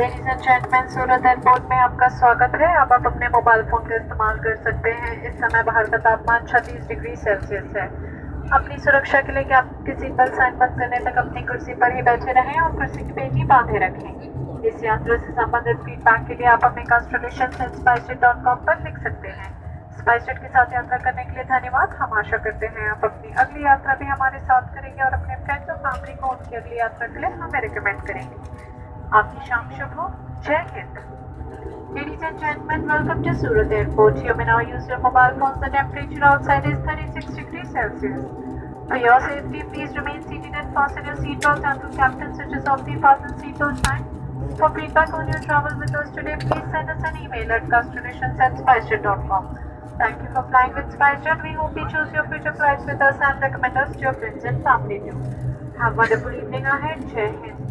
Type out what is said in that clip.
Ladies and gentleman, Surat airport में आपका स्वागत है। अब आप अपने मोबाइल फ़ोन का इस्तेमाल कर सकते हैं। इस समय बाहर का तापमान 36 डिग्री सेल्सियस है। अपनी सुरक्षा के लिए कि आप किसी बल साइन बंद करने तक अपनी कुर्सी पर ही बैठे रहें और कुर्सी की पेटी बांधे रखें। इस यात्रा से संबंधित फीडबैक के लिए आप हमें constellations@spicejet.com पर लिख सकते हैं। स्पाइसजेट के साथ यात्रा करने के लिए धन्यवाद। हम आशा करते हैं आप अपनी अगली यात्रा भी हमारे साथ करेंगे और अपने फ्रेंड्स और फैमिली को उनकी अगली यात्रा के लिए हमें रिकमेंड करेंगे। आपकी शाम शुभ हो। जय Hind. Ladies and gentlemen, welcome to Surat Airport. You may now use your mobile phones. The temperature outside is 36 degrees Celsius. For your safety, please remain seated and fasten your seatbelt until captain switches off the fasten seatbelt sign. For feedback on your travel with us today, please send us an email at constellations@spicejet.com. Thank you for flying with SpiceJet. We hope you choose your future flights with us and recommend us to your friends and family too. Have a wonderful evening ahead. Jai Hind.